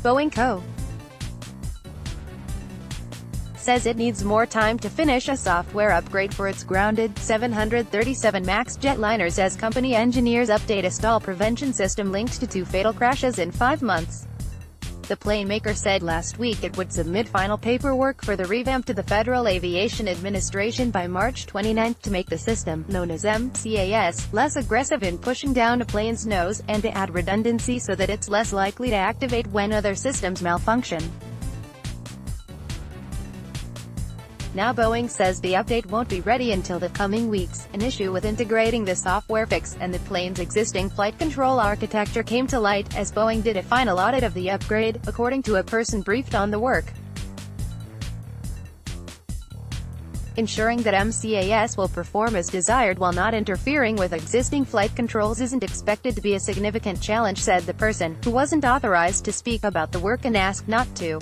Boeing Co. says it needs more time to finish a software upgrade for its grounded 737 MAX jetliners as company engineers update a stall prevention system linked to 2 fatal crashes in 5 months. The planemaker said last week it would submit final paperwork for the revamp to the Federal Aviation Administration by March 29 to make the system, known as MCAS, less aggressive in pushing down a plane's nose, and to add redundancy so that it's less likely to activate when other systems malfunction. Now Boeing says the update won't be ready until the coming weeks. An issue with integrating the software fix and the plane's existing flight control architecture came to light as Boeing did a final audit of the upgrade, according to a person briefed on the work. Ensuring that MCAS will perform as desired while not interfering with existing flight controls isn't expected to be a significant challenge, said the person, who wasn't authorized to speak about the work and asked not to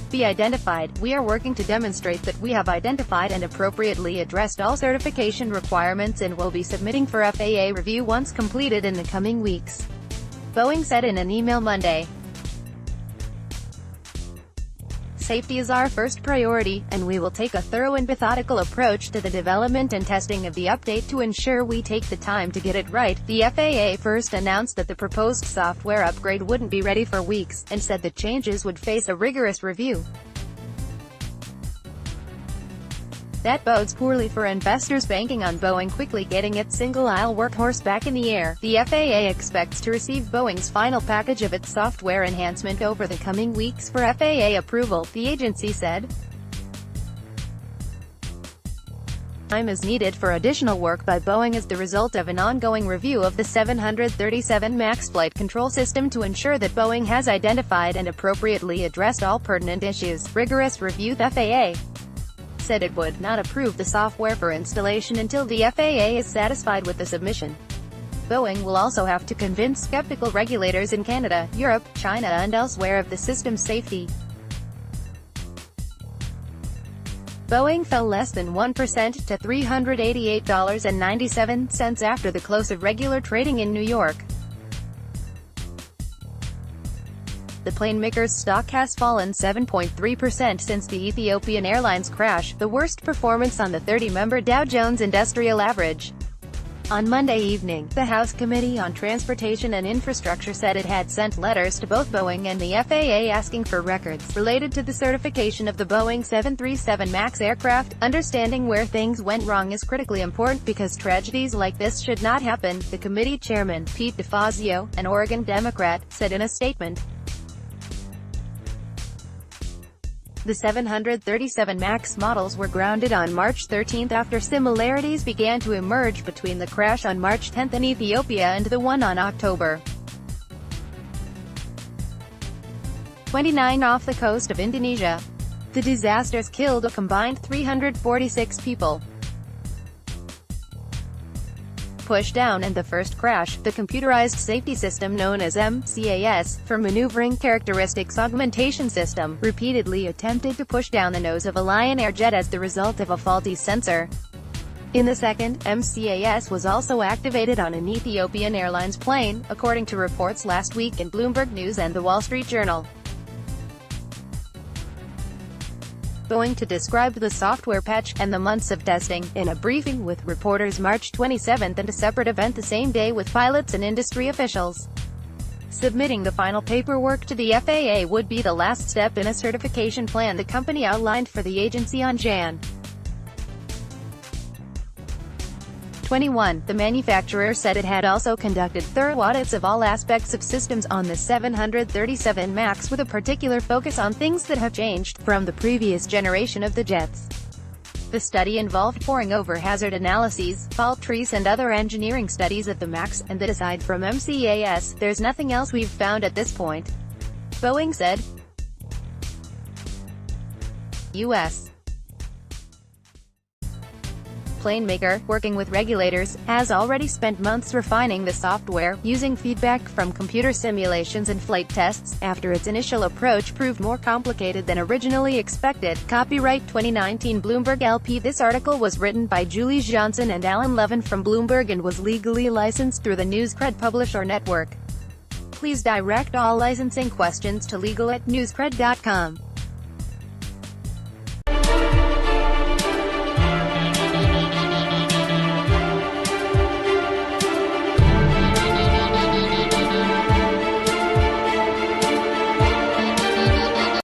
be identified. We are working to demonstrate that we have identified and appropriately addressed all certification requirements and will be submitting for FAA review once completed in the coming weeks, Boeing said in an email Monday. Safety is our first priority, and we will take a thorough and methodical approach to the development and testing of the update to ensure we take the time to get it right. The FAA first announced that the proposed software upgrade wouldn't be ready for weeks, and said the changes would face a rigorous review. That bodes poorly for investors banking on Boeing quickly getting its single-aisle workhorse back in the air. The FAA expects to receive Boeing's final package of its software enhancement over the coming weeks for FAA approval, the agency said. Time is needed for additional work by Boeing as the result of an ongoing review of the 737 MAX flight control system to ensure that Boeing has identified and appropriately addressed all pertinent issues. Rigorous review. The FAA said it would not approve the software for installation until the FAA is satisfied with the submission. Boeing will also have to convince skeptical regulators in Canada, Europe, China and elsewhere of the system's safety. Boeing fell less than 1% to $388.97 after the close of regular trading in New York. The planemaker's stock has fallen 7.3% since the Ethiopian Airlines crash, the worst performance on the 30-member Dow Jones Industrial Average. On Monday evening, the House Committee on Transportation and Infrastructure said it had sent letters to both Boeing and the FAA asking for records related to the certification of the Boeing 737 MAX aircraft. Understanding where things went wrong is critically important because tragedies like this should not happen, the committee chairman, Pete DeFazio, an Oregon Democrat, said in a statement. The 737 MAX models were grounded on March 13 after similarities began to emerge between the crash on March 10 in Ethiopia and the one on October 29 off the coast of Indonesia. The disasters killed a combined 346 people. Pushdown and the first crash, the computerized safety system known as MCAS, for maneuvering characteristics augmentation system, repeatedly attempted to push down the nose of a Lion Air jet as the result of a faulty sensor. In the second, MCAS was also activated on an Ethiopian Airlines plane, according to reports last week in Bloomberg News and The Wall Street Journal. Boeing to describe the software patch and the months of testing in a briefing with reporters March 27 and a separate event the same day with pilots and industry officials. Submitting the final paperwork to the FAA would be the last step in a certification plan the company outlined for the agency on Jan. 21. The manufacturer said it had also conducted thorough audits of all aspects of systems on the 737 MAX with a particular focus on things that have changed from the previous generation of the jets. The study involved poring over hazard analyses, fault trees and other engineering studies of the MAX, and that aside from MCAS, there's nothing else we've found at this point, Boeing said. U.S. planemaker, working with regulators, has already spent months refining the software, using feedback from computer simulations and flight tests, after its initial approach proved more complicated than originally expected. Copyright 2019 Bloomberg LP. This article was written by Julie Johnson and Alan Levin from Bloomberg and was legally licensed through the NewsCred Publisher Network. Please direct all licensing questions to legal@newscred.com.